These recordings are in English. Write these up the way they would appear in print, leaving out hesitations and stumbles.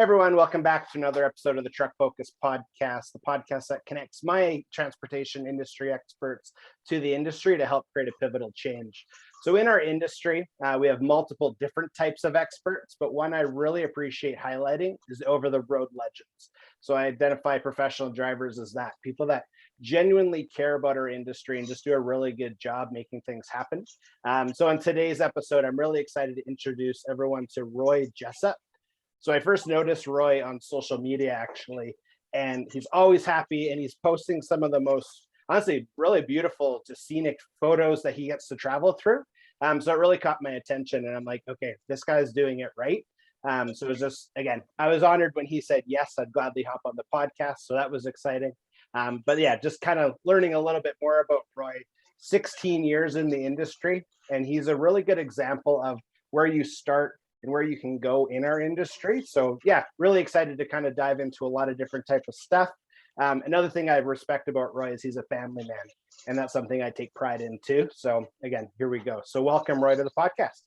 Everyone, welcome back to another episode of the Truck Focus podcast, the podcast that connects my transportation industry experts to the industry to help create a pivotal change. So in our industry, we have multiple different types of experts, but one I really appreciate highlighting is over-the-road legends. So I identify professional drivers as that, people that genuinely care about our industry and just do a really good job making things happen. So in today's episode, I'm really excited to introduce everyone to Roy Jessup. So I first noticed Roy on social media actually, and he's always happy and he's posting some of the most, honestly, really beautiful to scenic photos that he gets to travel through. So it really caught my attention and I'm like, okay, this guy's doing it right. So it was just, again, I was honored when he said, yes, I'd gladly hop on the podcast. So that was exciting. But yeah, just kind of learning a little bit more about Roy, 16 years in the industry. And he's a really good example of where you start and where you can go in our industry. So yeah, really excited to kind of dive into a lot of different type of stuff. Another thing I respect about Roy is he's a family man, and that's something I take pride in too. So again, here we go. So welcome, Roy, to the podcast.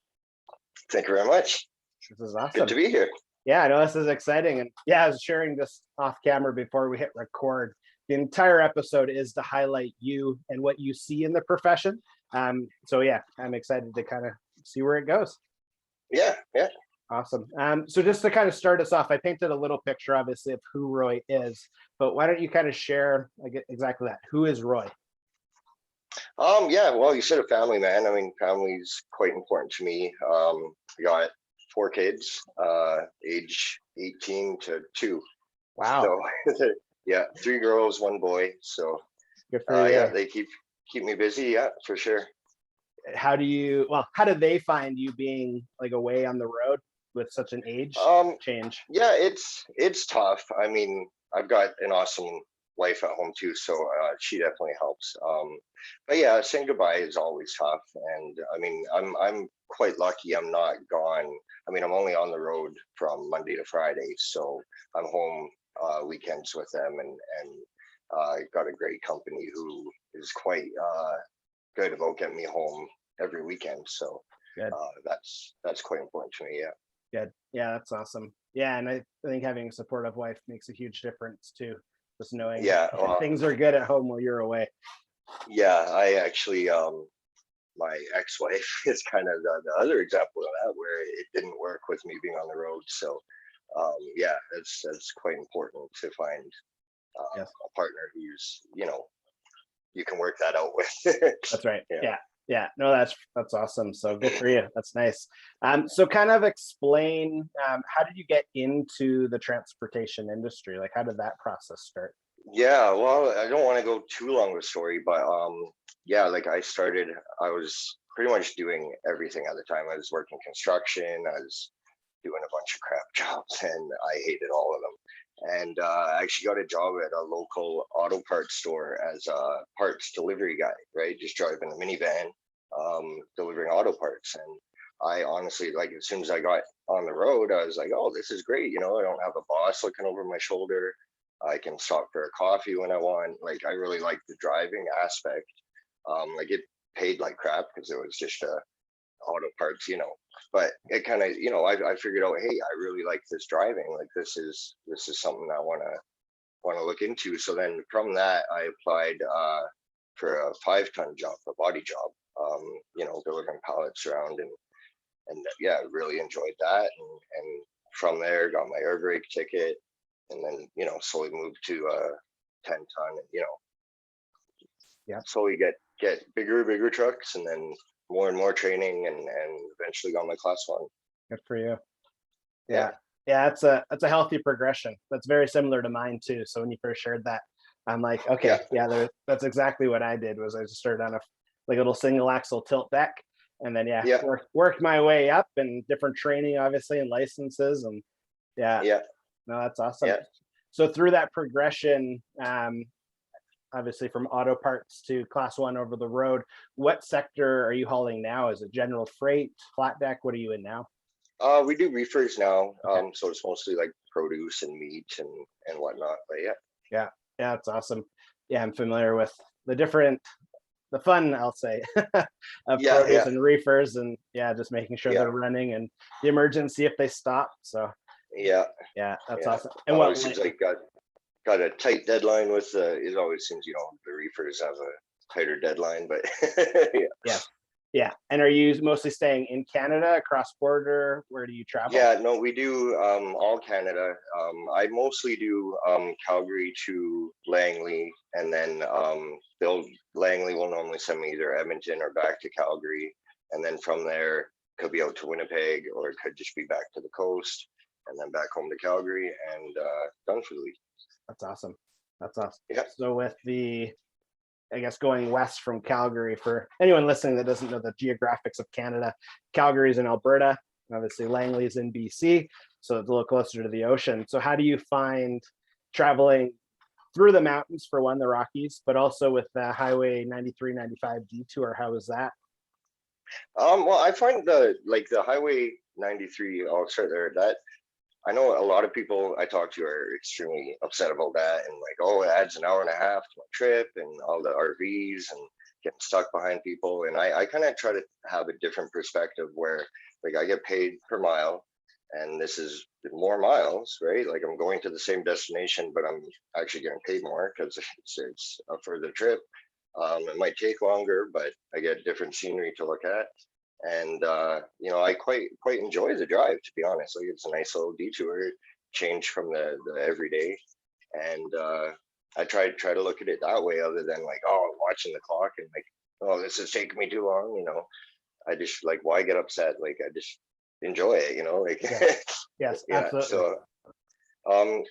Thank you very much. This is awesome. Good to be here. Yeah, I know this is exciting. And yeah, I was sharing this off camera before we hit record. The entire episode is to highlight you and what you see in the profession. So yeah, I'm excited to kind of see where it goes. Yeah. Awesome. So just to kind of start us off, I painted a little picture, obviously, of who Roy is, but why don't you kind of share exactly that? Who is Roy? Yeah, well, you said a family man. I mean, family's quite important to me. I got 4 kids, age 18 to 2. Wow. So yeah, 3 girls, 1 boy. So yeah, they keep me busy. Yeah, for sure. How do they find you being like away on the road with such an age change? Yeah, it's tough. I mean, I've got an awesome wife at home too, so she definitely helps. But yeah, saying goodbye is always tough. And I mean, I'm quite lucky. I'm not gone. I mean, I'm only on the road from Monday to Friday, so I'm home weekends with them, and got a great company who is quite good about getting me home every weekend. So that's quite important to me. Yeah. Good. Yeah, that's awesome. Yeah, and I think having a supportive wife makes a huge difference too. Just knowing things are good at home while you're away. Yeah, I actually my ex-wife is kind of the other example of that, where it didn't work with me being on the road. So yeah, that's quite important to find a partner who's, you can work that out with. That's right. Yeah. No, that's awesome. So good for you. That's nice. So kind of explain, how did you get into the transportation industry? Like, how did that process start? Yeah, well, I don't want to go too long of a story, but yeah, like I was pretty much doing everything at the time. I was working construction, I was doing a bunch of crap jobs, and I hated all of them. And I actually got a job at a local auto parts store as a parts delivery guy, right? Just driving a minivan, delivering auto parts. And I honestly, like, as soon as I got on the road, I was like, oh, this is great. I don't have a boss looking over my shoulder. I can stop for a coffee when I want. Like, I really like the driving aspect. Like, it paid like crap because it was just auto parts, but it kind of, I figured out, hey, I really like this driving. Like, this is something I want to look into. So then from that, I applied for a 5-ton job, a body job, delivering pallets around, and yeah, really enjoyed that. And from there, got my air brake ticket, and then slowly moved to 10-ton, and slowly get bigger trucks, and then more and more training, and eventually got my class 1. Good for you. Yeah, that's a healthy progression. That's very similar to mine too. So when you first shared that, I'm like, okay, that's exactly what I did. Was I just started on a little single axle tilt deck, and then worked my way up, and different training obviously, and licenses, and no, that's awesome. So through that progression, obviously from auto parts to class 1 over the road, what sector are you hauling now? Is it general freight, flat deck? What are you in now? We do reefers now. Okay. So it's mostly like produce and meat and whatnot, but yeah, it's awesome. Yeah, I'm familiar with the fun, I'll say, of produce and reefers, and just making sure they're running, and the emergency if they stop. So Yeah, Yeah, that's yeah. awesome. And what Always seems like got a tight deadline with the. It always seems the reefers have a tighter deadline, but yeah. yes. Yeah. And are you mostly staying in Canada, across border? Where do you travel? Yeah, no, we do all Canada. I mostly do Calgary to Langley, and then Langley will normally send me either Edmonton or back to Calgary, and then from there could be out to Winnipeg, or it could just be back to the coast, and then back home to Calgary, and done for the week. That's awesome. That's awesome. Yeah, So with I guess going west from Calgary, for anyone listening that doesn't know the geographics of Canada, Calgary's in Alberta, obviously Langley's in BC, so it's a little closer to the ocean. So how do you find traveling through the mountains, for one, the Rockies, but also with the Highway 93, 95 detour? How is that? well, I find the Highway 93. I'll start there. That I know a lot of people I talk to are extremely upset about that, and like, oh, it adds an hour and a half to my trip, and all the RVs and getting stuck behind people. And I kind of try to have a different perspective where like I get paid per mile, and this is more miles, right? Like I'm going to the same destination, but I'm actually getting paid more because it's a further trip. It might take longer, but I get different scenery to look at. And I quite enjoy the drive, to be honest. Like it's a nice little detour change from the everyday. And I try to look at it that way, other than like, oh, I'm watching the clock and like, oh, this is taking me too long. I just like, why get upset? Like I just enjoy it, like Yes, yes, yeah. absolutely. Um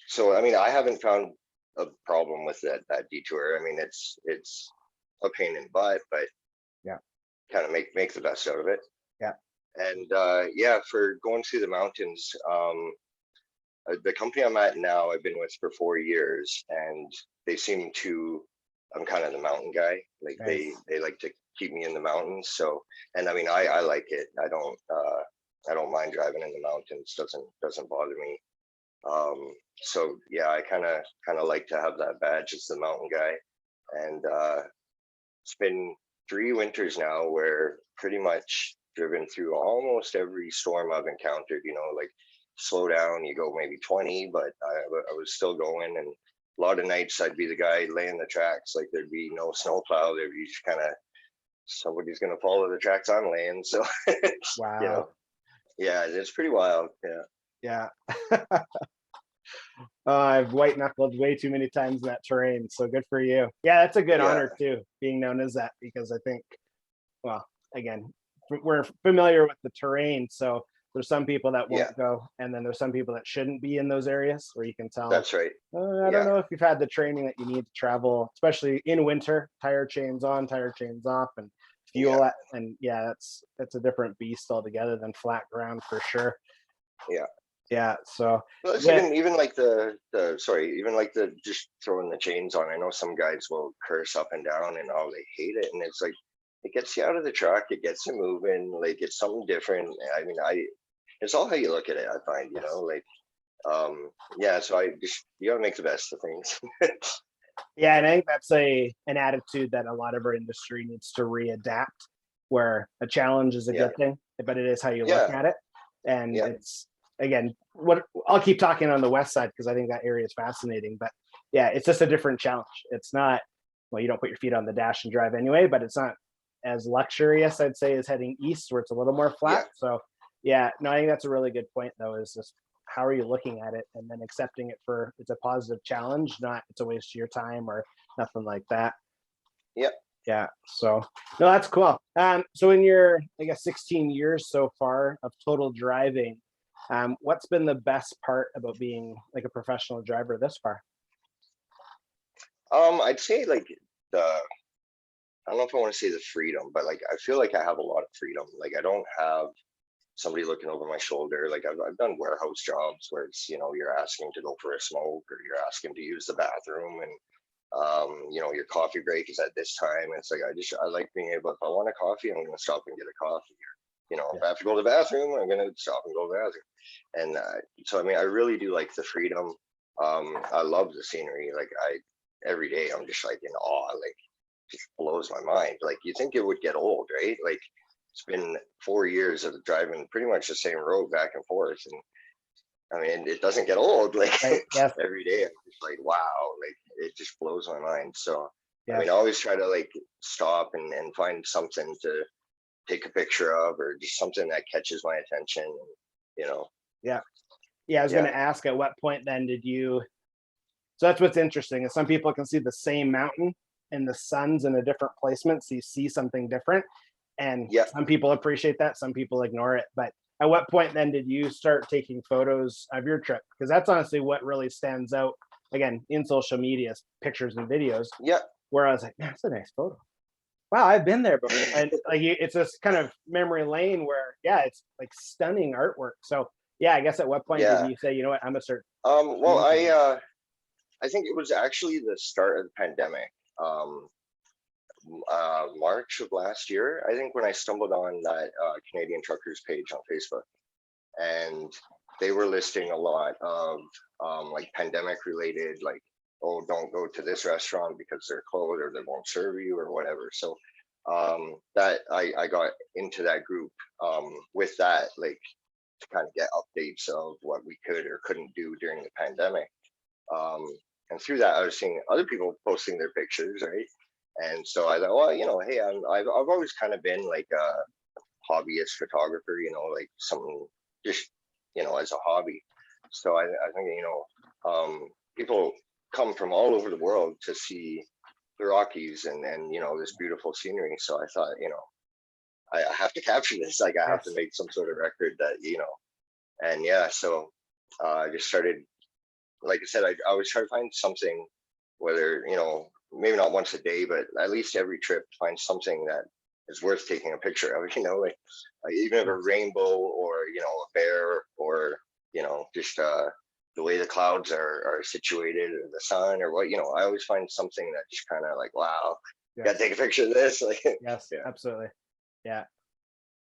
so I mean, I haven't found a problem with that detour. I mean, it's a pain in the butt, but Yeah, kind of make the best out of it. yeah, And yeah, for going through the mountains, the company I'm at now, I've been with for 4 years, and they seem to. I'm kind of the mountain guy. Like nice. they like to keep me in the mountains. So, and I mean, I like it. I don't mind driving in the mountains. Doesn't bother me. So yeah, I kind of like to have that badge as the mountain guy. And it's been 3 winters now where pretty much driven through almost every storm I've encountered. Like slow down, you go maybe 20, but I was still going. And a lot of nights I'd be the guy laying the tracks. Like there'd be no snowplow. There'd be just kind of somebody's gonna follow the tracks I'm laying. So you know, Wow. yeah, it's pretty wild. Yeah, Yeah. I've white knuckled way too many times in that terrain. So good for you. Yeah, that's a good yeah, honor too, being known as that, because I think, well, again, we're familiar with the terrain. So there's some people that yeah. won't go, and then there's some people that shouldn't be in those areas where you can tell. That's right. I don't Yeah, know if you've had the training that you need to travel, especially in winter. Tire chains on, tire chains off, and yeah, fuel. And yeah, that's a different beast altogether than flat ground for sure. yeah. Yeah. So Well, it's with even like the sorry, even like the just throwing the chains on. I know some guys will curse up and down and oh, they hate it, and it's like it gets you out of the truck, it gets you moving, like it's something different. I mean, it's all how you look at it. I find, yes. like yeah. So I just you gotta make the best of things. Yeah, and I think that's an attitude that a lot of our industry needs to readapt, where a challenge is a Yeah, good thing, but it is how you look yeah, at it. And yeah, it's, again, what I'll keep talking on the west side because I think that area is fascinating. But yeah, it's just a different challenge. It's not, well, you don't put your feet on the dash and drive anyway, but it's not as luxurious, I'd say, as heading east where it's a little more flat. yeah, So yeah, no, I think that's a really good point though, is just how are you looking at it, and then accepting it for it's a positive challenge, not it's a waste of your time or nothing like that. yeah. Yeah. So no, that's cool. So in your, I guess, 16 years so far of total driving, what's been the best part about being like a professional driver this far? I'd say like the I don't know if I want to say the freedom, but like I feel like I have a lot of freedom. Like I don't have somebody looking over my shoulder. Like I've done warehouse jobs where it's you're asking to go for a smoke, or you're asking to use the bathroom, and your coffee break is at this time. It's like I like being able, if I want a coffee, I'm gonna stop and get a coffee. Yeah. If I have to go to the bathroom, I'm gonna stop and go to the bathroom. And so I mean, I really do like the freedom. I love the scenery. Like every day I'm just like in awe. Like just blows my mind. Like you think it would get old, right? Like it's been 4 years of driving pretty much the same road back and forth, and I mean, it doesn't get old. Like Right. Yes. every day, I'm just like, wow, like it just blows my mind. So, I mean, Yes. I always try to like stop and find something to take a picture of, or just something that catches my attention. You know, Yeah. Yeah. I was going yeah, to ask, at what point then did you? So that's what's interesting is some people can see the same mountain and the sun's in a different placement, so you see something different. And yeah. some people appreciate that, some people ignore it. But at what point then did you start taking photos of your trip? Because that's honestly what really stands out again in social media, pictures and videos. Yeah. Where I was like, that's a nice photo. Wow, I've been there before. And like it's this kind of memory lane where, yeah, it's like stunning artwork. So yeah, I guess at what point did Yeah. you say, you know what, I'm gonna start Well, doing something? I think it was actually the start of the pandemic. Um, March of last year, I think, when I stumbled on that Canadian Truckers page on Facebook, and they were listing a lot of like pandemic related, like, oh, don't go to this restaurant because they're closed or they won't serve you or whatever. So that I got into that group with that, like, to kind of get updates of what we could or couldn't do during the pandemic. Um, and through that, I was seeing other people posting their pictures, right? And so I thought, well, hey, I've always kind of been like a hobbyist photographer, like something just, as a hobby. So I think, people come from all over the world to see the Rockies and this beautiful scenery. So I thought, I have to capture this. Like I have to Yes. make some sort of record that, and yeah, so I just started, like I said, I always try to find something, whether, maybe not once a day, but at least every trip, find something that is worth taking a picture of, like even if a Yes. rainbow or, a bear or, just the way the clouds are situated or the sun or what, I always find something that just kind of like, wow, gotta Yes. take a picture of this. Like, Yes. yeah, Absolutely. Yeah.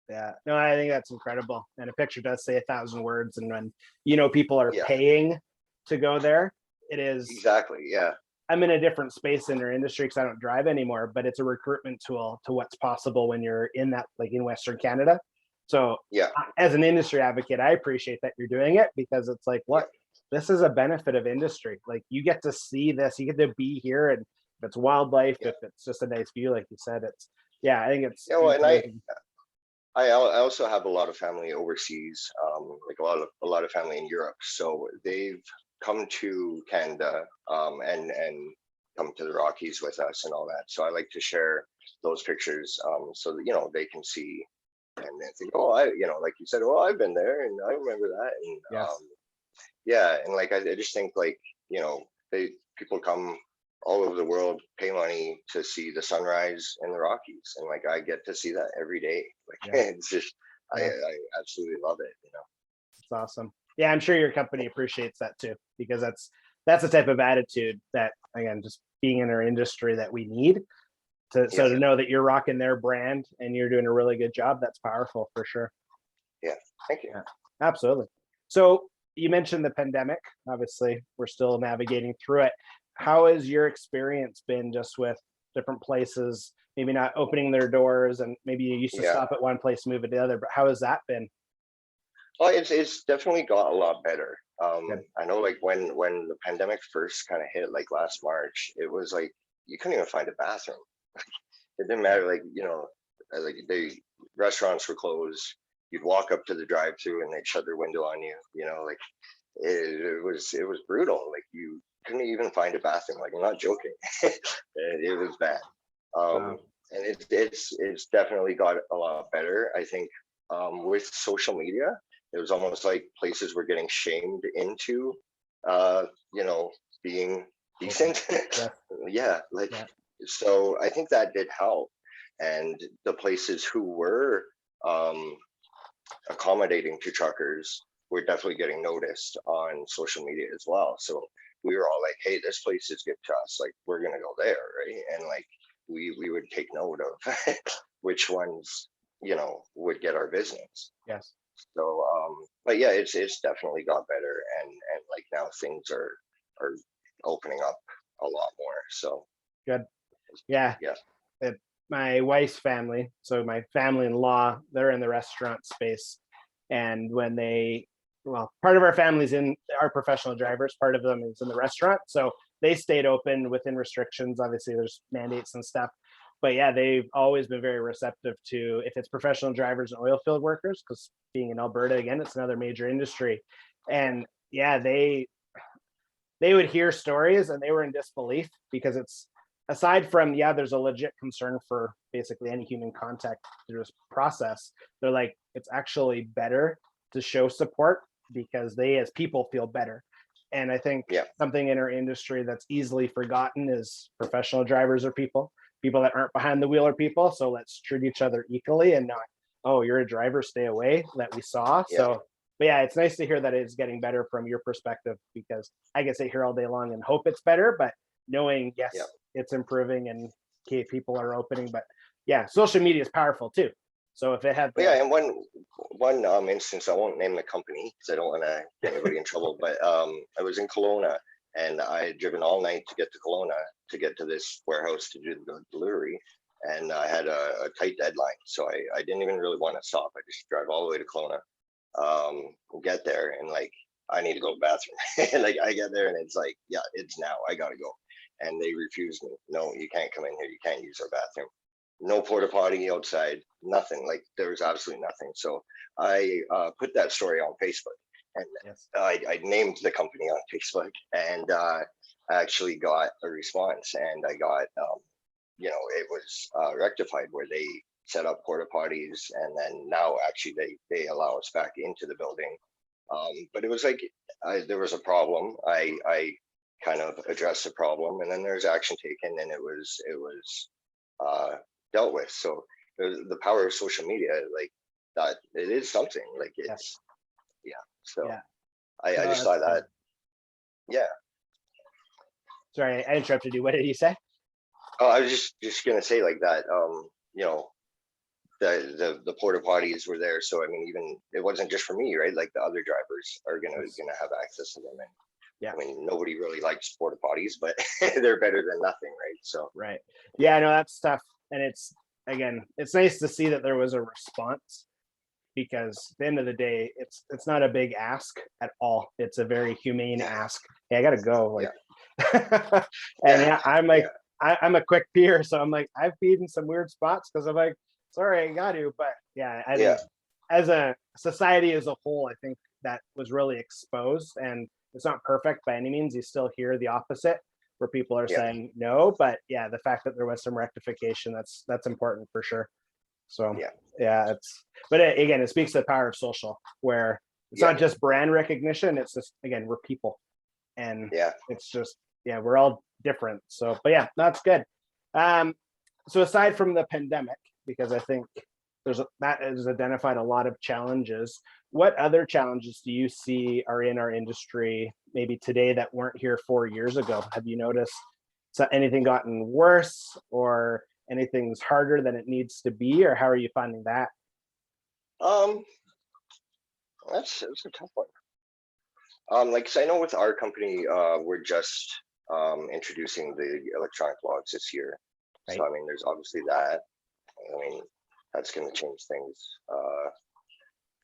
Yeah. No, I think that's incredible. And a picture does say 1,000 words. And when people are yeah, paying to go there, it is. exactly. Yeah, I'm in a different space in our industry because I don't drive anymore, but it's a recruitment tool to what's possible when you're in that, like in Western Canada. So yeah, as an industry advocate, I appreciate that you're doing it because it's like, yeah, look, this is a benefit of industry. Like you get to see this, you get to be here, and if it's wildlife, yeah. if it's just a nice view, like you said, it's yeah, I think it's Yeah, well, and encouraging. I also have a lot of family overseas, like a lot of family in Europe. So they've come to Canada, and come to the Rockies with us and all that. So I like to share those pictures, so that they can see and then think, oh, like you said, oh, I've been there and I remember that. And Yes. yeah, and like I just think, like, they people come all over the world, pay money to see the sunrise in the Rockies, and like I get to see that every day. Like Yeah. it's just, Yeah. I absolutely love it. It's awesome. Yeah, I'm sure your company appreciates that too, because that's the type of attitude that, again, just being in our industry, that we need to, Yeah, so to know that you're rocking their brand and you're doing a really good job, that's powerful for sure. yeah. Thank you. Yeah, absolutely. So you mentioned the pandemic. Obviously, we're still navigating through it. How has your experience been just with different places, maybe not opening their doors, and maybe you used to Yeah. stop at one place, move to the other, but how has that been? Oh, it's definitely got a lot better. Good. I know, like when the pandemic first kind of hit, like last March, it was like you couldn't even find a bathroom. It didn't matter, like, like restaurants were closed. You'd walk up to the drive-through and they'd shut their window on you. Like it was brutal. Like you couldn't even find a bathroom. Like I'm not joking. It was bad. Wow. And it's definitely got a lot better. I think with social media, it was almost like places were getting shamed into, uh, you know, being Open. decent. Yes. Yeah, like, Yeah. so I think that did help. And the places who were um, accommodating to truckers were definitely getting noticed on social media as well. So we were all like, hey, this place is good to us. Like, we're going to go there. Right. And like, we would take note of which ones, would get our business. Yes. So, but yeah, it's definitely got better. And like now things are opening up a lot more. So Good. Yeah. yeah. It, my wife's family, so my family-in-law, they're in the restaurant space, and when they well, part of our family's in our professional drivers, part of them is in the restaurant. So they stayed open within restrictions. Obviously, there's mandates and stuff. But yeah, they've always been very receptive to if it's professional drivers and oil field workers, because being in Alberta, again, it's another major industry. And yeah, they would hear stories and they were in disbelief because it's aside from, yeah, there's a legit concern for basically any human contact through this process. They're like, it's actually better to show support because they as people feel better. And I think something in our industry that's easily forgotten is professional drivers are people. People that aren't behind the wheel are people. So let's treat each other equally and not, oh, you're a driver, stay away, that we saw. So but yeah, it's nice to hear that it's getting better from your perspective, because I can sit here all day long and hope it's better, but knowing, yes, it's improving and okay, people are opening. But yeah, social media is powerful too. So if it had and one instance, I won't name the company because I don't want to get anybody in trouble, but I was in Kelowna and I had driven all night to get to Kelowna to get to this warehouse to do the delivery. And I had a tight deadline. So I didn't even really want to stop. I just drive all the way to Kelowna, get there, and like, I need to go to the bathroom. And like, I get there and it's like, yeah, it's now, I gotta go. And they refused me. No, you can't come in here. You can't use our bathroom. No porta potty outside, nothing. Like, there was absolutely nothing. So I put that story on Facebook, and I named the company on Facebook, and I actually got a response, and I got, it was rectified where they set up porta potties, and then now actually they allow us back into the building. But it was like, there was a problem. I kind of addressed the problem, and then there's action taken, and it was dealt with. So the power of social media, like that, it is something. Like it's So I just thought that. Yeah. Sorry, I interrupted you. What did you say? Oh, I was just gonna say like that. The porta potties were there, so I mean, even it wasn't just for me, right? Like the other drivers are gonna have access to them, and I mean, nobody really likes porta potties, but they're better than nothing, right? So no, that's tough, and it's nice to see that there was a response, because at the end of the day, it's not a big ask at all. It's a very humane ask. Hey, I gotta go. Like, and I'm like, I'm a quick peer, so I'm like, I've peed in some weird spots because I'm like, sorry, I got to. But I think as a society as a whole, I think that was really exposed, and it's not perfect by any means. You still hear the opposite, where people are saying no, but the fact that there was some rectification, that's important for sure. So but again, it speaks to the power of social, where it's not just brand recognition, it's just, again, we're people, and it's just we're all different. So but that's good. So aside from the pandemic, because I think that has identified a lot of challenges, what other challenges do you see are in our industry maybe today that weren't here 4 years ago? Have you noticed anything gotten worse, or anything's harder than it needs to be, or how are you finding that? That's a tough one. Like, 'cause I know with our company, we're just introducing the electronic logs this year. Right. So I mean, there's obviously that. I mean, that's going to change things.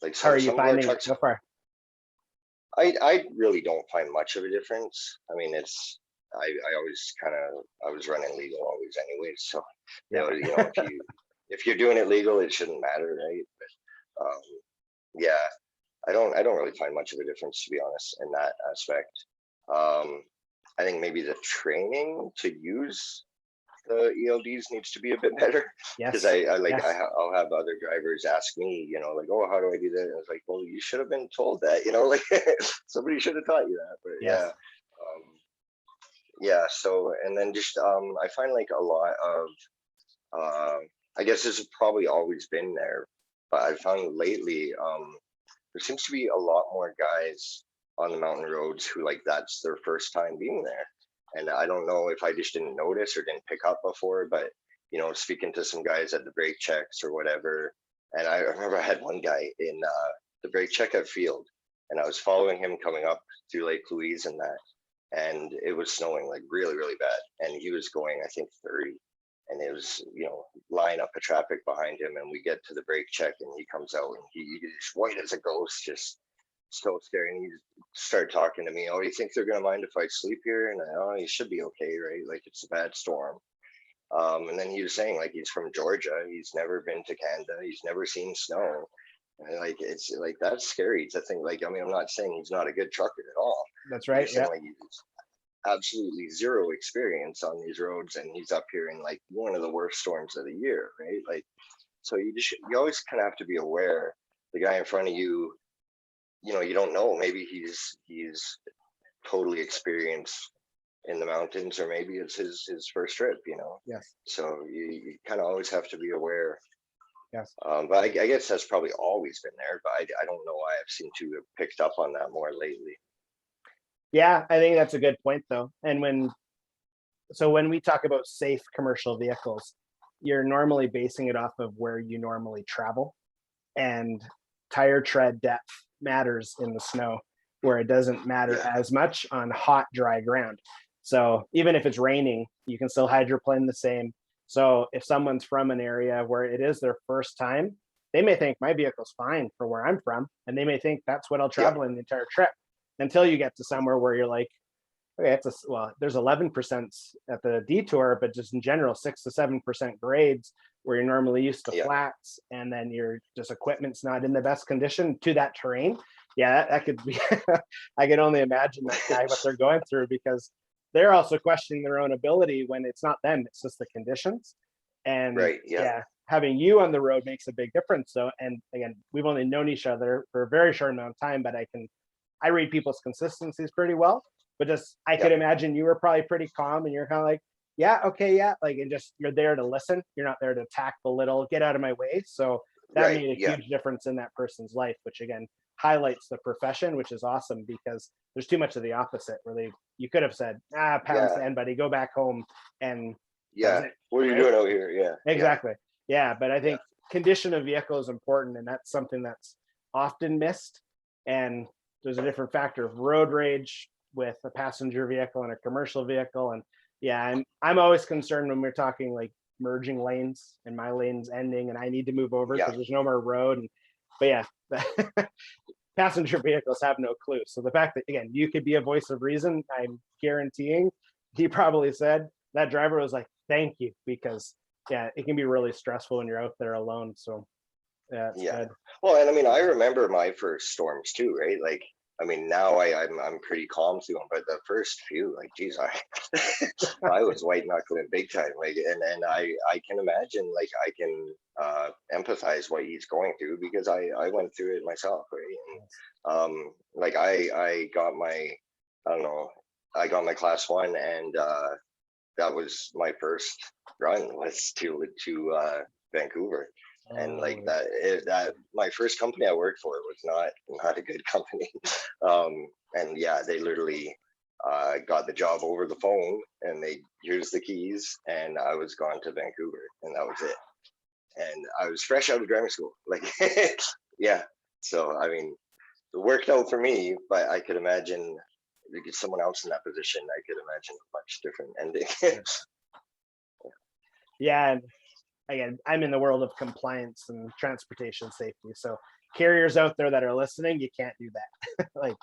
Like, how are you finding it so far? I really don't find much of a difference. I mean, I always I was running legal always anyways. So if you're doing it legal, it shouldn't matter, right? But I don't really find much of a difference, to be honest, in that aspect. I think maybe the training to use the ELDs needs to be a bit better, because I'll have other drivers ask me, like, oh, how do I do that? And I was like, well, you should have been told that, like somebody should have taught you that. But so, and then just I find like a lot of I guess this has probably always been there, but I found lately there seems to be a lot more guys on the mountain roads who, like, that's their first time being there. And I don't know if I just didn't notice or didn't pick up before, but speaking to some guys at the brake checks or whatever, and I remember I had one guy in the brake check at Field, and I was following him coming up through Lake Louise and that, and it was snowing like really, really bad, and he was going, I think, 30, and it was line up of traffic behind him, and we get to the brake check, and he comes out, and he's white as a ghost, just so scary. And he started talking to me. Oh, you think they're gonna mind if I sleep here? And oh, you should be okay, right? Like it's a bad storm. And then he was saying like he's from Georgia. He's never been to Canada. He's never seen snow. And like it's like that's scary to think. Like I mean, I'm not saying he's not a good trucker at all. That's I'm right. just Yeah. saying like he's absolutely zero experience on these roads, and he's up here in like one of the worst storms of the year, right? Like so you always kind of have to be aware. The guy in front of you, you know, you don't know. Maybe he's totally experienced in the mountains, or maybe it's his first trip, you know. Yes. So you kind of always have to be aware. Yes. But I guess that's probably always been there, but I don't know why I've seemed to have picked up on that more lately. Yeah, I think that's a good point though. And when we talk about safe commercial vehicles, you're normally basing it off of where you normally travel, and tire tread depth matters in the snow, where it doesn't matter as much on hot, dry ground. So even if it's raining, you can still hydroplane the same. So if someone's from an area where it is their first time, they may think my vehicle's fine for where I'm from, and they may think that's what I'll travel in the entire trip, until you get to somewhere where you're like, okay, there's 11% at the detour, but just in general, 6 to 7% grades where you're normally used to flats, and then your just equipment's not in the best condition to that terrain. Yeah, that could be, I can only imagine that guy, what they're going through, because they're also questioning their own ability when it's not them, it's just the conditions. And having you on the road makes a big difference. So, and again, we've only known each other for a very short amount of time, but I read people's consistencies pretty well. But just I could imagine you were probably pretty calm, and you're kind of like, yeah, okay, yeah, like, and just you're there to listen. You're not there to attack, belittle, get out of my way. So that made a huge difference in that person's life, which again highlights the profession, which is awesome, because there's too much of the opposite where you could have said, pound sand, buddy, go back home. And what are you doing out here? Exactly. But I think condition of vehicle is important, and that's something that's often missed. And there's a different factor of road rage with a passenger vehicle and a commercial vehicle. And I'm always concerned when we're talking like merging lanes and my lane's ending and I need to move over because there's no more road. But passenger vehicles have no clue. So the fact that, again, you could be a voice of reason, I'm guaranteeing he probably said, that driver was like, thank you, because it can be really stressful when you're out there alone. So it's good. Well, and I mean, I remember my first storms too, right? Like, I mean, now I'm pretty calm through them, but the first few, like, geez, I was white knuckling big time. Like, and I can imagine, like, I can empathize what he's going through, because I went through it myself, right? And like I got my, I don't know, I got my class 1, and that was my first run was to Vancouver. And like that my first company I worked for was not a good company. And they literally got the job over the phone, and here's the keys, and I was gone to Vancouver, and that was it. And I was fresh out of driving school, like so I mean, it worked out for me, but I could imagine if you get someone else in that position, I could imagine a much different ending. And again, I'm in the world of compliance and transportation safety. So carriers out there that are listening, you can't do that. Like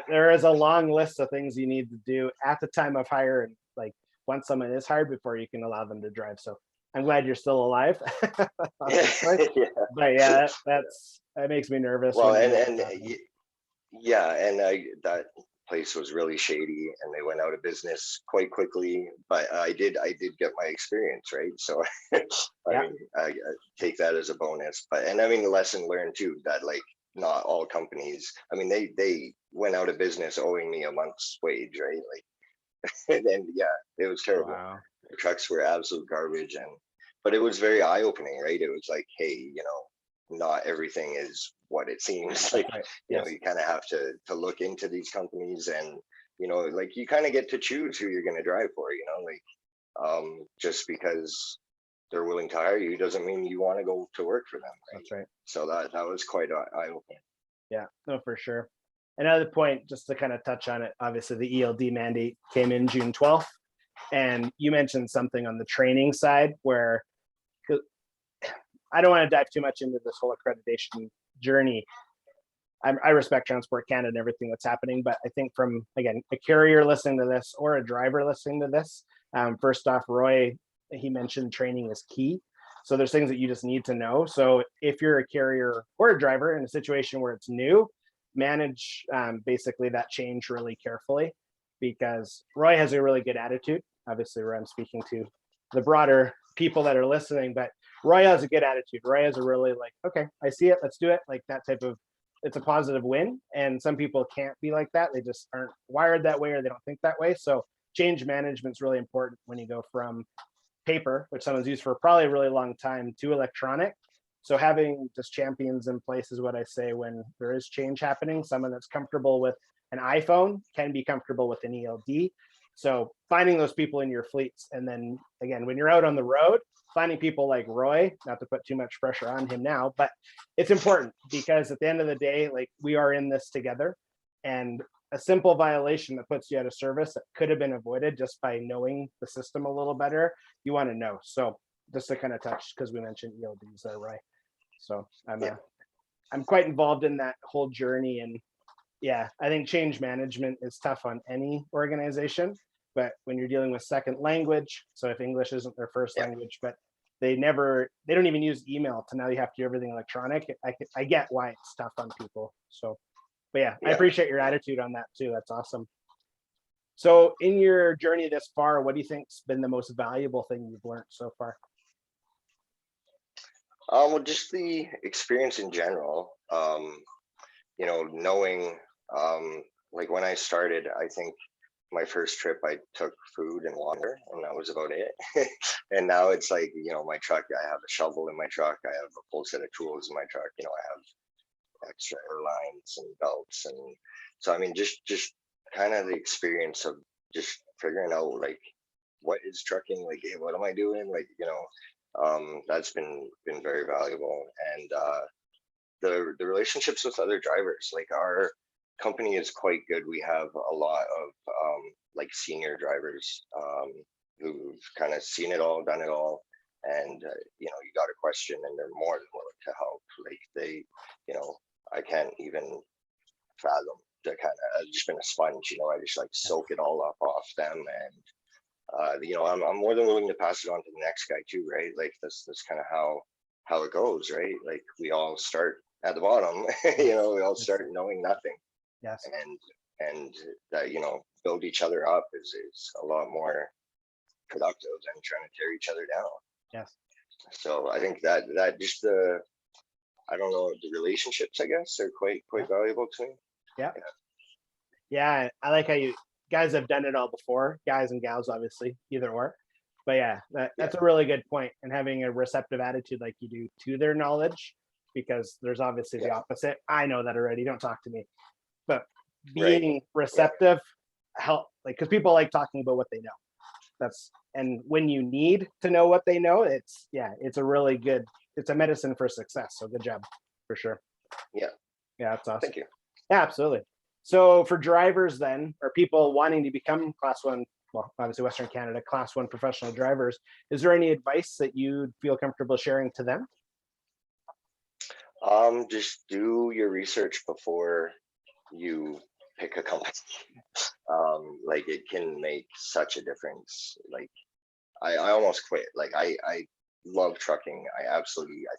there is a long list of things you need to do at the time of hire, and like once someone is hired, before you can allow them to drive. So I'm glad you're still alive. But that makes me nervous. Well, and that place was really shady, and they went out of business quite quickly, but I did get my experience, right? So I mean, I take that as a bonus. But and I mean, the lesson learned too, that like not all companies, I mean, they went out of business owing me a month's wage, right? Like and then it was terrible. The trucks were absolute garbage, but it was very eye-opening, right? It was like, hey, you know, not everything is what it seems. Like, you know, you kind of have to look into these companies, and, you know, like you kind of get to choose who you're going to drive for, you know, like just because they're willing to hire you doesn't mean you want to go to work for them. Right? That's right. So that was quite eye-opening. Yeah, no, for sure. Another point, just to kind of touch on it, obviously the ELD mandate came in June 12th. And you mentioned something on the training side where I don't want to dive too much into this whole accreditation journey, I respect Transport Canada and everything that's happening, but I think from, again, a carrier listening to this or a driver listening to this, first off, Roy, he mentioned training is key. So there's things that you just need to know. So if you're a carrier or a driver in a situation where it's new, manage basically that change really carefully, because Roy has a really good attitude. Obviously, where I'm speaking to the broader people that are listening, but Roy has a good attitude. Roy has a really like, okay, I see it, let's do it. Like that type of, it's a positive win. And some people can't be like that. They just aren't wired that way, or they don't think that way. So change management is really important when you go from paper, which someone's used for probably a really long time, to electronic. So having just champions in place is what I say when there is change happening. Someone that's comfortable with an iPhone can be comfortable with an ELD. So finding those people in your fleets. And then again, when you're out on the road, finding people like Roy, not to put too much pressure on him now, but it's important, because at the end of the day, like, we are in this together, and a simple violation that puts you out of service that could have been avoided just by knowing the system a little better, you want to know. So just to kind of touch, because we mentioned ELDs there, Roy. So I'm quite involved in that whole journey. And yeah, I think change management is tough on any organization, but when you're dealing with second language, so if English isn't their first language, but they don't even use email, to now you have to do everything electronic. I get why it's tough on people. So, but yeah, I appreciate your attitude on that too. That's awesome. So in your journey this far, what do you think's been the most valuable thing you've learned so far? Well, just the experience in general. Knowing, like when I started, I think my first trip I took food and water, and that was about it. And now it's like, my truck, I have a shovel in my truck, I have a full set of tools in my truck, I have extra airlines and belts. And so, I mean, just kind of the experience of just figuring out, like, what is trucking, like, hey, what am I doing, like, that's been very valuable. And the relationships with other drivers, like, our company is quite good. We have a lot of like senior drivers who've kind of seen it all, done it all, and you got a question and they're more than willing to help. Like, they, I can't even fathom the kind of, I've just been a sponge. I just like soak it all up off them, and I'm more than willing to pass it on to the next guy too, right? Like, that's kind of how it goes, right? Like, we all start at the bottom. We all start knowing nothing. Yes. And that, build each other up is a lot more productive than trying to tear each other down. Yes. So I think that just I don't know, the relationships, I guess, are quite valuable to me. Yeah, I like how you guys have done it all before, guys and gals, obviously, either or. But yeah, that's a really good point. And having a receptive attitude like you do to their knowledge, because there's obviously the opposite. I know that already, don't talk to me. But being receptive help, like, because people like talking about what they know. And when you need to know what they know, it's a really good, it's a medicine for success. So good job, for sure. Yeah, that's awesome. Thank you. Yeah, absolutely. So for drivers then, or people wanting to become class one, well, obviously Western Canada class one professional drivers, is there any advice that you'd feel comfortable sharing to them? Just do your research before you pick a company. Like, it can make such a difference. Like, I almost quit. Like, I love trucking. I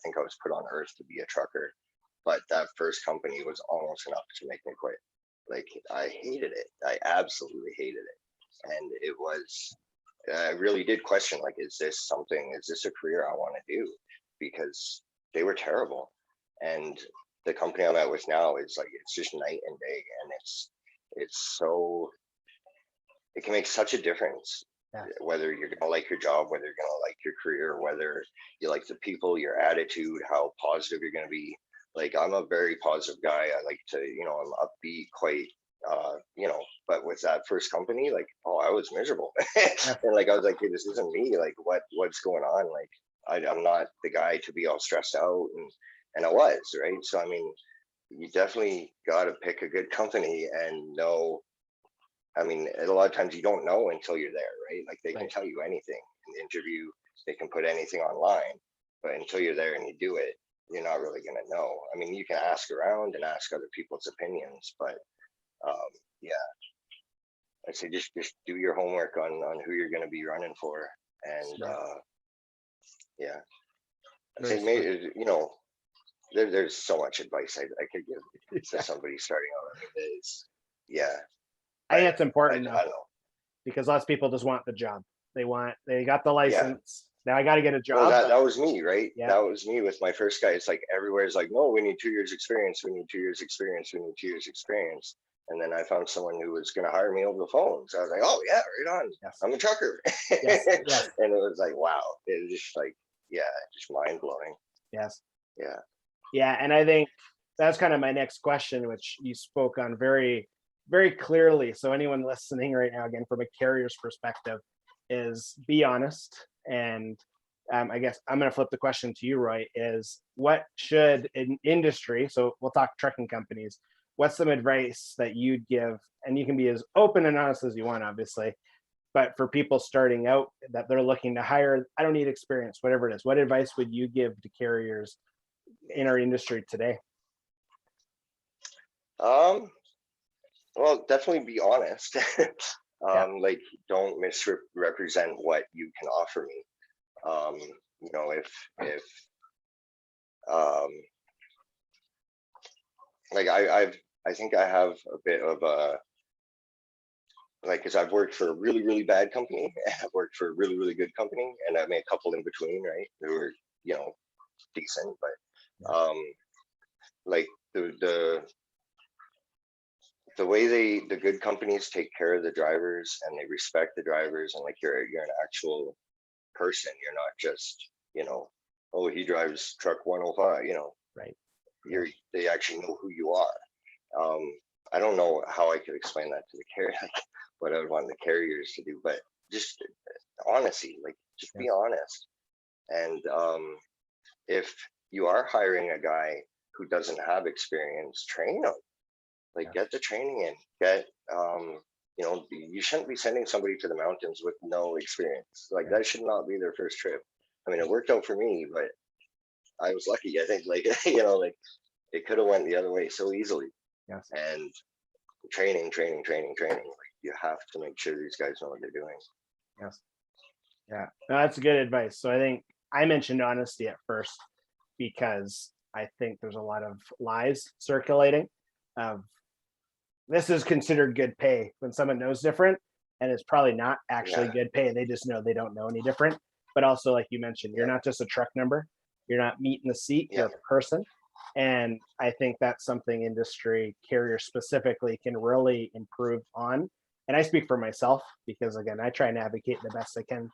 think I was put on earth to be a trucker, but that first company was almost enough to make me quit. Like, I hated it. I absolutely hated it. And it was, I really did question, like, is this a career I want to do? Because they were terrible. And the company I'm at with now is like, it's just night and day. And it's so, it can make such a difference. Whether you're gonna like your job, whether you're gonna like your career, whether you like the people, your attitude, how positive you're gonna be. Like, I'm a very positive guy. I like to, I'm upbeat, quite, but with that first company, like, I was miserable. And like, I was like, hey, this isn't me. Like, what's going on? Like, I'm not the guy to be all stressed out, and I was, right? So, I mean, you definitely got to pick a good company and know. I mean, a lot of times you don't know until you're there, right? Like, they can tell you anything in the interview, they can put anything online, but until you're there and you do it, you're not really going to know. I mean, you can ask around and ask other people's opinions, but yeah, I'd say just do your homework on who you're going to be running for, and yeah, I'd say maybe, you know, there's so much advice I could give to somebody starting out. I mean, it's, yeah, I think it's important I though, don't know. because lots of people just want the job. They got the Yeah. license. Now I got to get a Well, job. that was me, right? Yeah. That was me with my first guy. It's like everywhere's like, no, we need 2 years experience. We need 2 years experience. We need 2 years experience. And then I found someone who was going to hire me over the phone. So I was like, oh yeah, right on. Yes. I'm a trucker. Yes. Yes. And it was like, wow. It was just like, yeah, just mind blowing. Yes. Yeah. Yeah. And I think that's kind of my next question, which you spoke on very, very clearly. So anyone listening right now, again, from a carrier's perspective, is be honest. And I guess I'm going to flip the question to you, Roy, is what should an industry, so we'll talk trucking companies, what's some advice that you'd give? And you can be as open and honest as you want, obviously, but for people starting out that they're looking to hire, I don't need experience, whatever it is, what advice would you give to carriers in our industry today? Well, definitely be honest. Like, don't misrepresent what you can offer me. You know, if like I think I have a bit of a, like, because I've worked for a really, really bad company, and I've worked for a really, really good company, and I've made a couple in between, right? They were, you know, decent, but like the way the good companies take care of the drivers and they respect the drivers, and like you're an actual person. You're not just, you know, oh, he drives truck 105, you know, Right. They actually know who you are. I don't know how I could explain that to the carrier, like what I would want the carriers to do, but just honesty, like just be honest. And if you are hiring a guy who doesn't have experience, train him. Like, get the training in, get you know, you shouldn't be sending somebody to the mountains with no experience. Like, that should not be their first trip. I mean, it worked out for me, but I was lucky. I think, like, you know, like it could have went the other way so easily. Yes. And training. Like, you have to make sure these guys know what they're doing. Yes. Yeah, no, that's good advice. So I think I mentioned honesty at first because I think there's a lot of lies circulating of this is considered good pay when someone knows different, and it's probably not actually good pay. They just know they don't know any different. But also, like you mentioned, you're not just a truck number. You're not meat in the seat. You're a person. And I think that's something industry carriers specifically can really improve on. And I speak for myself because, again, I try and advocate the best I can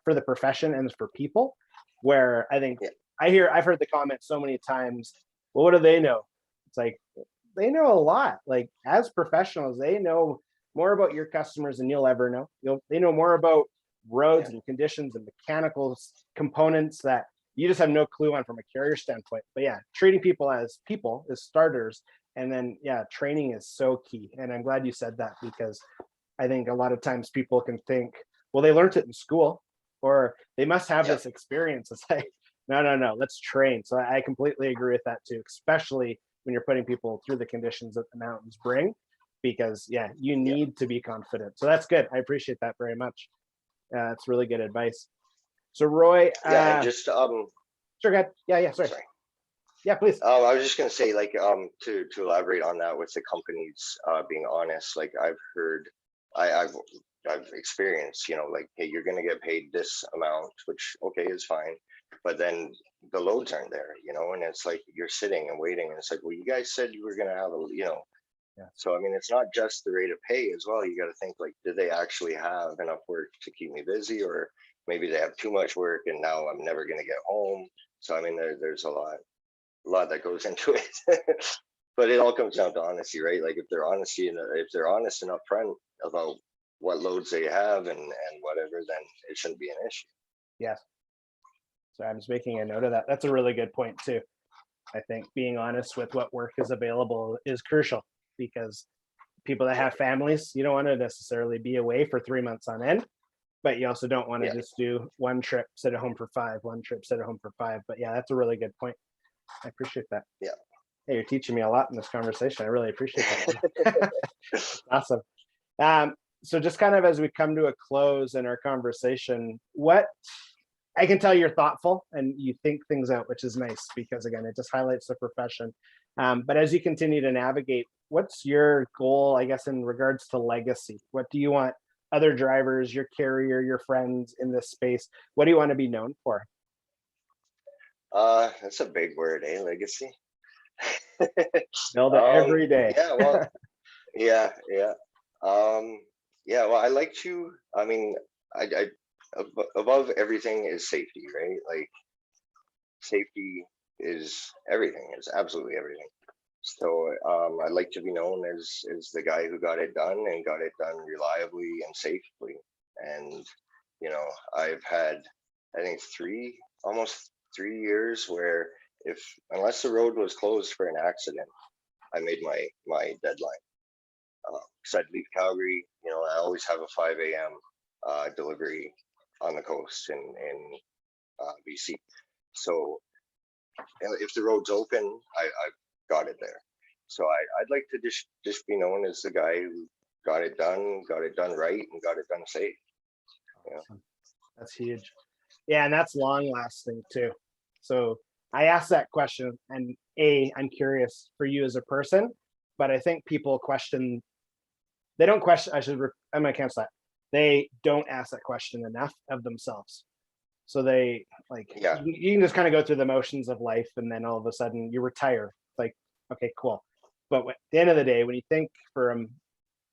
for the profession and for people, where I think I've heard the comment so many times, well, what do they know? It's like, they know a lot. Like, as professionals, they know more about your customers than you'll ever know. They know more about roads and conditions and mechanical components that you just have no clue on from a carrier standpoint. But yeah, treating people as starters, and then training is so key. And I'm glad you said that, because I think a lot of times people can think, well, they learned it in school, or they must have this experience. It's like, no, let's train. So I completely agree with that too, especially when you're putting people through the conditions that the mountains bring, because you need to be confident. So that's good. I appreciate that very much. It's really good advice. So Roy, just sure, go ahead. Sorry. Yeah, please. I was just gonna say, like, to elaborate on that with the companies being honest. Like, I've heard, I've experienced, you know, like, hey, you're gonna get paid this amount, which is fine, but then the loads aren't there, you know, and it's like you're sitting and waiting, and it's like, well, you guys said you were gonna have a, you know. So I mean, it's not just the rate of pay as well. You got to think, like, do they actually have enough work to keep me busy, or maybe they have too much work and now I'm never going to get home. So I mean, there's a lot that goes into it. But it all comes down to honesty, right? Like, if they're honest and upfront about what loads they have and whatever, then it shouldn't be an issue. Yes. So I'm just making a note of that. That's a really good point too. I think being honest with what work is available is crucial, because people that have families, you don't want to necessarily be away for 3 months on end, but you also don't want to just do one trip, sit at home for 5, one trip, sit at home for 5. But that's a really good point. I appreciate that. Yeah. Hey, you're teaching me a lot in this conversation. I really appreciate that. Awesome. So just kind of as we come to a close in our conversation, what I can tell you're thoughtful and you think things out, which is nice because again, it just highlights the profession. But as you continue to navigate, what's your goal, I guess, in regards to legacy? What do you want other drivers, your carrier, your friends in this space? What do you want to be known for? That's a big word, eh? Legacy. Build it every day. Yeah, well, yeah, yeah. Yeah, well, I like to, I mean, above everything is safety, right? Like safety is everything, is absolutely everything. So I'd like to be known as the guy who got it done and got it done reliably and safely. And you know, I've had I think almost 3 years where if unless the road was closed for an accident, I made my deadline. So I'd leave Calgary. You know, I always have a 5 a.m. Delivery on the coast in BC. So if the road's open, I've got it there. So I'd like to just be known as the guy who got it done right, and got it done safe. Yeah. That's huge. Yeah, and that's long lasting too. So I asked that question, and I'm curious for you as a person, but I think people question. They don't question. I'm gonna cancel that. They don't ask that question enough of themselves. So they like Yeah. you can just kind of go through the motions of life, and then all of a sudden you retire. Like, okay, cool. But at the end of the day, when you think from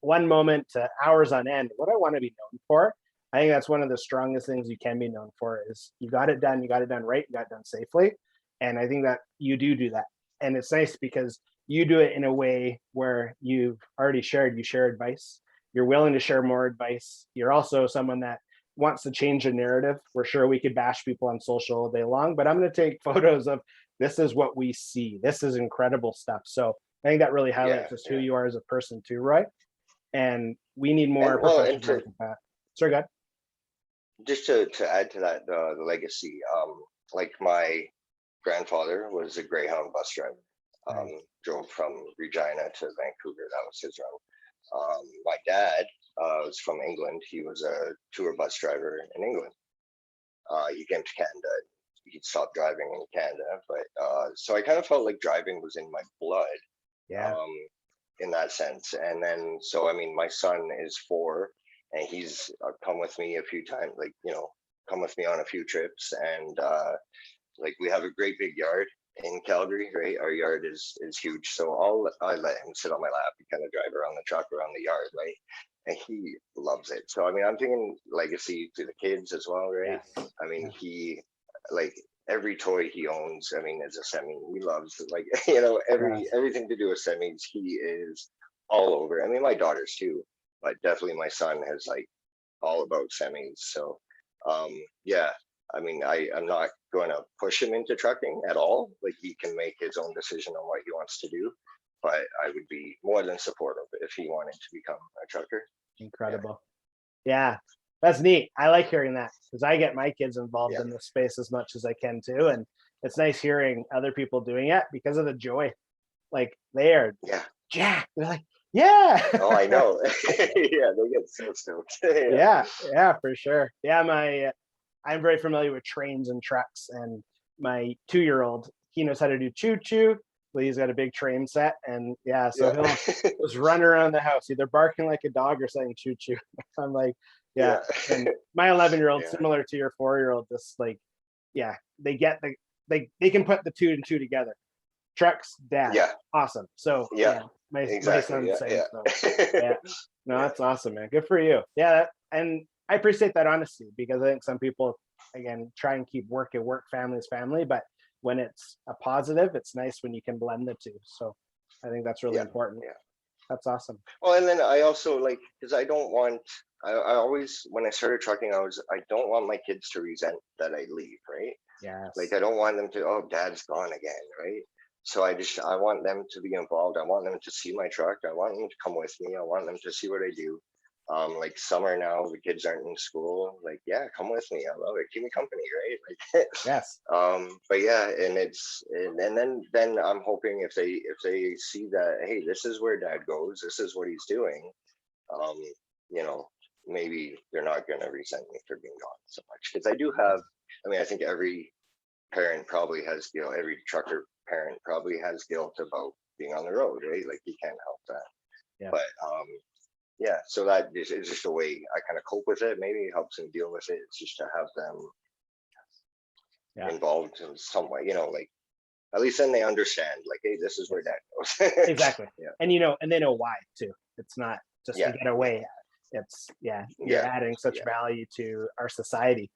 one moment to hours on end, what I want to be known for, I think that's one of the strongest things you can be known for is you got it done right, you got it done safely. And I think that you do that. And it's nice because you do it in a way where you share advice. You're willing to share more advice. You're also someone that wants to change a narrative. We're sure we could bash people on social all day long, but I'm going to take photos of this is what we see. This is incredible stuff. So I think that really highlights just who you are as a person too, Roy. And we need more professionals like that. Sorry, go ahead. Just to add to that, the legacy, like my grandfather was a Greyhound bus driver. Drove from Regina to Vancouver. That was his run. My dad was from England. He was a tour bus driver in England. He came to Canada. He stopped driving in Canada, but so I kind of felt like driving was in my blood. Yeah. In that sense. And then, so I mean, my son is 4, and he's come with me a few times, like, you know, come with me on a few trips. And like we have a great big yard in Calgary, right? Our yard is huge. So I let him sit on my lap and kind of drive around the truck around the yard, right? And he loves it. So I mean, I'm thinking legacy to the kids as well, right? Yes. I mean, he like every toy he owns, I mean, is a semi. He loves like, you know, everything to do with semis. He is all over. I mean, my daughters too, but definitely my son has like all about semis. So yeah, I mean, I'm not going to push him into trucking at all. Like he can make his own decision on what he wants to do, but I would be more than supportive if he wanted to become a trucker. Incredible. Yeah, that's neat. I like hearing that because I get my kids involved in this space as much as I can too. And it's nice hearing other people doing it because of the joy. Like they are jacked. They're like, yeah. Oh, I know. Yeah, they get so stoked. Yeah, for sure. Yeah, I'm very familiar with trains and trucks, and my 2-year-old, he knows how to do choo-choo. He's got a big train set, and so he'll just run around the house, either barking like a dog or saying choo-choo. I'm like, and my 11-year-old, similar to your 4-year-old, just like, they get they can put the 2 and 2 together. Trucks, dad, awesome. So my son's saying so. No, that's awesome, man. Good for you. Yeah, and I appreciate that honesty because I think some people, again, try and keep work, family is family, but when it's a positive, it's nice when you can blend the two. So I think that's really important. Yeah, that's awesome. Well, and then I also like, because I don't want, I always, when I started trucking, I don't want my kids to resent that I leave, right? Yeah. Like I don't want them to, oh, dad's gone again, right? So I want them to be involved. I want them to see my truck. I want them to come with me. I want them to see what I do. Like summer now, the kids aren't in school. Like, yeah, come with me. I love it. Keep me company, right? Like, Yes. but yeah, and then I'm hoping if they see that, hey, this is where dad goes, this is what he's doing, um, you know, maybe they're not gonna resent me for being gone so much. Because I do have, I mean, I think every parent probably has guilt, every trucker parent probably has guilt about being on the road, right? Like you can't help that. Yeah. But yeah, so that is it's just a way I kind of cope with it. Maybe it helps them deal with it. It's just to have them involved in some way, like at least then they understand, like, hey, this is where dad goes. Exactly. Yeah. And and they know why too. It's not just to get away. It's you're adding such value to our society,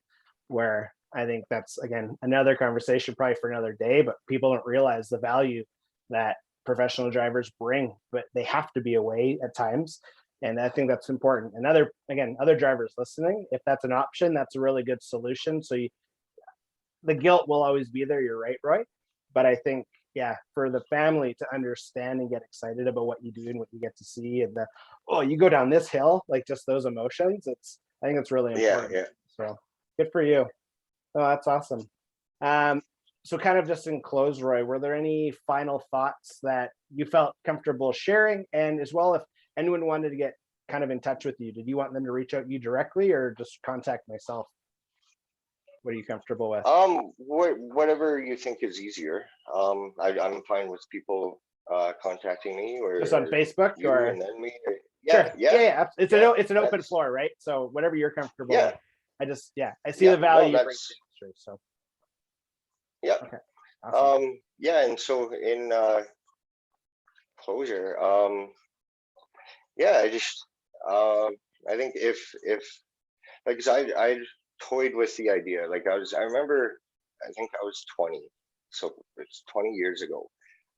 where I think that's again another conversation probably for another day, but people don't realize the value that professional drivers bring, but they have to be away at times. And I think that's important. And other drivers listening, if that's an option, that's a really good solution. So the guilt will always be there. You're right, Roy. But I think, for the family to understand and get excited about what you do and what you get to see, and you go down this hill, like just those emotions. I think it's really important. Yeah. So good for you. Oh, that's awesome. So kind of just in close, Roy, were there any final thoughts that you felt comfortable sharing? And as well, if anyone wanted to get kind of in touch with you, did you want them to reach out to you directly or just contact myself? What are you comfortable with? Whatever you think is easier. I'm fine with people contacting me, or Just on Facebook you or and then me. sure. Yeah. It's an open floor, right? So whatever you're comfortable with. I see the value you bring to the industry. So yeah. Okay. Awesome. And so in closure, I just I think if like, 'cause I toyed with the idea. Like I remember, I think I was 20, so it's 20 years ago.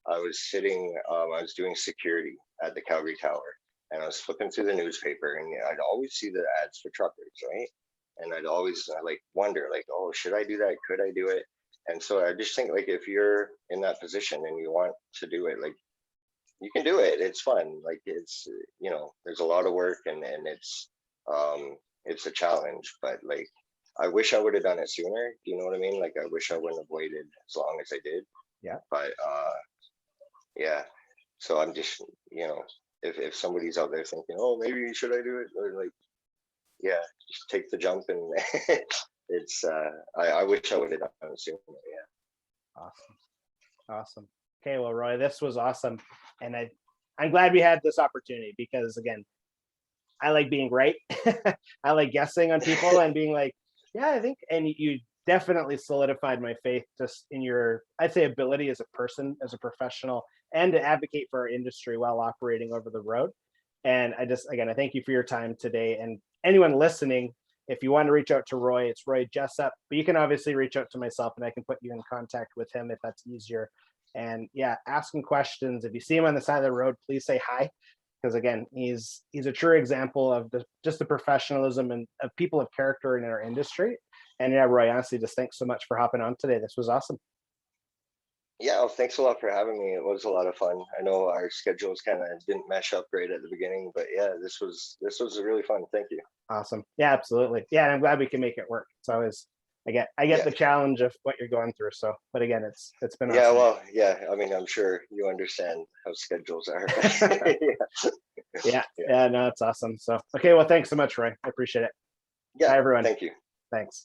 I was sitting, I was doing security at the Calgary Tower, and I was flipping through the newspaper, and I'd always see the ads for truckers, right? And I'd always like wonder, like, oh, should I do that? Could I do it? And so I just think, like, if you're in that position and you want to do it, like, you can do it. It's fun. Like, it's there's a lot of work, and it's a challenge, but like, I wish I would have done it sooner. Do you know what I mean? Like, I wish I wouldn't have waited as long as I did. Yeah. But yeah. So I'm just, if somebody's out there thinking, oh, maybe should I do it? Or like, yeah, just take the jump, and it's I wish I would have done it sooner. Yeah. Awesome. Okay, well, Roy, this was awesome. And I'm glad we had this opportunity because again, I like being right. I like guessing on people and being like, yeah, I think, and you definitely solidified my faith just in your, I'd say, ability as a person, as a professional, and to advocate for our industry while operating over the road. And I thank you for your time today. And anyone listening, if you want to reach out to Roy, it's Roy Jessup, but you can obviously reach out to myself and I can put you in contact with him if that's easier. And ask him questions. If you see him on the side of the road, please say hi. Because again, he's a true example of just the professionalism and of people of character in our industry. And Roy, honestly, just thanks so much for hopping on today. This was awesome. Yeah, well, thanks a lot for having me. It was a lot of fun. I know our schedules kind of didn't mesh up great at the beginning, but yeah, this was really fun. Thank you. Awesome. Yeah, absolutely. Yeah, and I'm glad we can make it work. It's always I get the challenge of what you're going through. So, but again, it's been awesome. Yeah, well, yeah. I mean, I'm sure you understand how schedules are. Yeah. No, it's awesome. So, okay, well, thanks so much, Roy. I appreciate it. Yeah, bye, everyone. Thank you. Thanks.